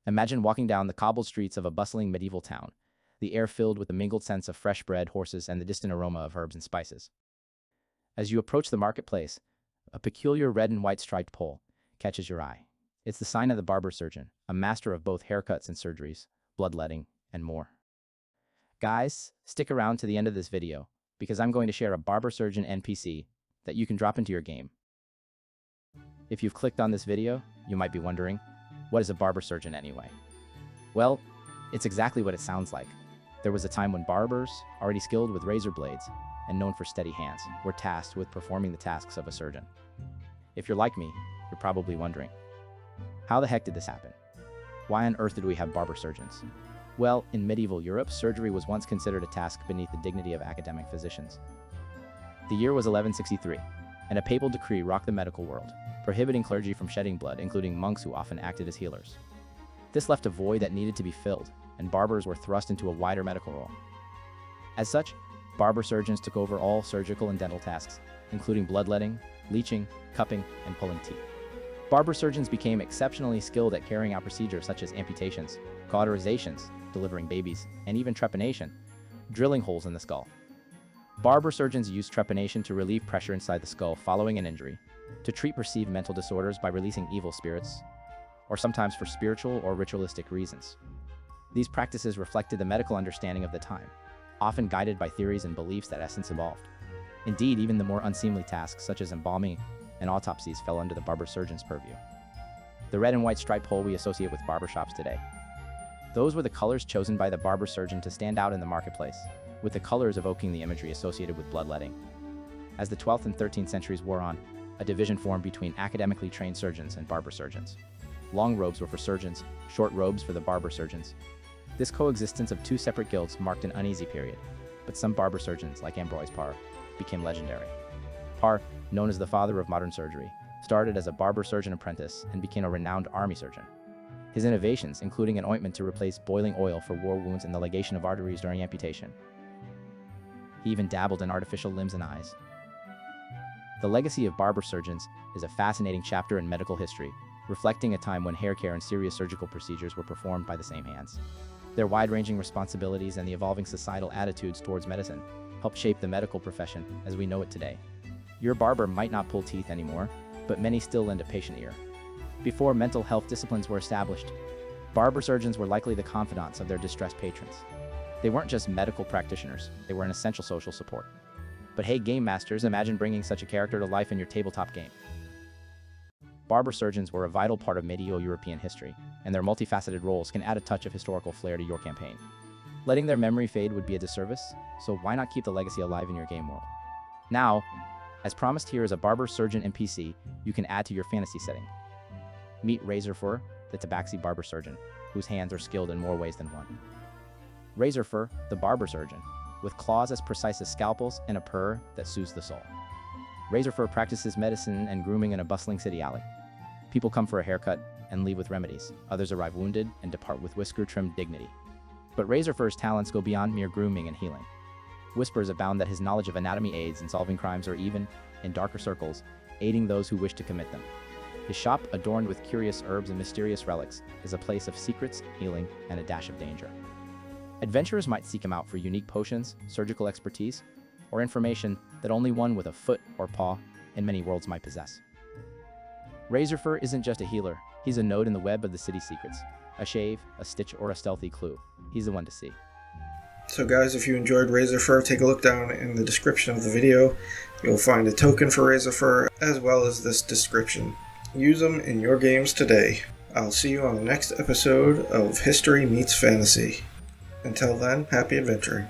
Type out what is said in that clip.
Imagine walking down the cobbled streets of a bustling medieval town, the air filled with the mingled scents of fresh bread, horses, and the distant aroma of herbs and spices. As you approach the marketplace, a peculiar red and white striped pole catches your eye. It's the sign of the barber surgeon, a master of both haircuts and surgeries, bloodletting, and more. Guys, stick around to the end of this video, because I'm going to share a barber surgeon NPC that you can drop into your game. If you've clicked on this video, you might be wondering, what is a barber surgeon anyway? Well, it's exactly what it sounds like. There was a time when barbers, already skilled with razor blades and known for steady hands, were tasked with performing the tasks of a surgeon. If you're like me, you're probably wondering, how the heck did this happen? Why on earth did we have barber surgeons? Well, in medieval Europe, surgery was once considered a task beneath the dignity of academic physicians. The year was 1163, and a papal decree rocked the medical world, prohibiting clergy from shedding blood, including monks who often acted as healers. This left a void that needed to be filled, and barbers were thrust into a wider medical role. As such, barber surgeons took over all surgical and dental tasks, including bloodletting, leeching, cupping, and pulling teeth. Barber surgeons became exceptionally skilled at carrying out procedures such as amputations, cauterizations, delivering babies, and even trepanation, drilling holes in the skull. Barber surgeons used trepanation to relieve pressure inside the skull following an injury, to treat perceived mental disorders by releasing evil spirits, or sometimes for spiritual or ritualistic reasons. These practices reflected the medical understanding of the time, often guided by theories and beliefs that essence evolved. Indeed, even the more unseemly tasks such as embalming and autopsies fell under the barber surgeon's purview. The red and white striped pole we associate with barbershops today. Those were the colors chosen by the barber surgeon to stand out in the marketplace, with the colors evoking the imagery associated with bloodletting. As the 12th and 13th centuries wore on, a division formed between academically trained surgeons and barber surgeons. Long robes were for surgeons, short robes for the barber surgeons. This coexistence of two separate guilds marked an uneasy period, but some barber surgeons, like Ambroise Paré, became legendary. Paré, known as the father of modern surgery, started as a barber surgeon apprentice and became a renowned army surgeon. His innovations, including an ointment to replace boiling oil for war wounds and the ligation of arteries during amputation. He even dabbled in artificial limbs and eyes. The legacy of barber surgeons is a fascinating chapter in medical history, reflecting a time when hair care and serious surgical procedures were performed by the same hands. Their wide-ranging responsibilities and the evolving societal attitudes towards medicine helped shape the medical profession as we know it today. Your barber might not pull teeth anymore, but many still lend a patient ear. Before mental health disciplines were established, barber surgeons were likely the confidants of their distressed patrons. They weren't just medical practitioners, they were an essential social support. But hey, game masters, imagine bringing such a character to life in your tabletop game. Barber surgeons were a vital part of medieval European history, and their multifaceted roles can add a touch of historical flair to your campaign. Letting their memory fade would be a disservice, so why not keep the legacy alive in your game world? Now, as promised, here is a barber surgeon NPC you can add to your fantasy setting. Meet Razorfur, the Tabaxi barber surgeon, whose hands are skilled in more ways than one. Razorfur, the barber surgeon, with claws as precise as scalpels and a purr that soothes the soul. Razorfur practices medicine and grooming in a bustling city alley. People come for a haircut and leave with remedies. Others arrive wounded and depart with whisker-trimmed dignity. But Razorfur's talents go beyond mere grooming and healing. Whispers abound that his knowledge of anatomy aids in solving crimes or even, in darker circles, aiding those who wish to commit them. His shop, adorned with curious herbs and mysterious relics, is a place of secrets, healing, and a dash of danger. Adventurers might seek him out for unique potions, surgical expertise, or information that only one with a foot or paw in many worlds might possess. Razorfur isn't just a healer, he's a node in the web of the city's secrets. A shave, a stitch, or a stealthy clue. He's the one to see. So guys, if you enjoyed Razorfur, take a look down in the description of the video. You'll find a token for Razorfur, as well as this description. Use them in your games today. I'll see you on the next episode of History Meets Fantasy. Until then, happy adventuring.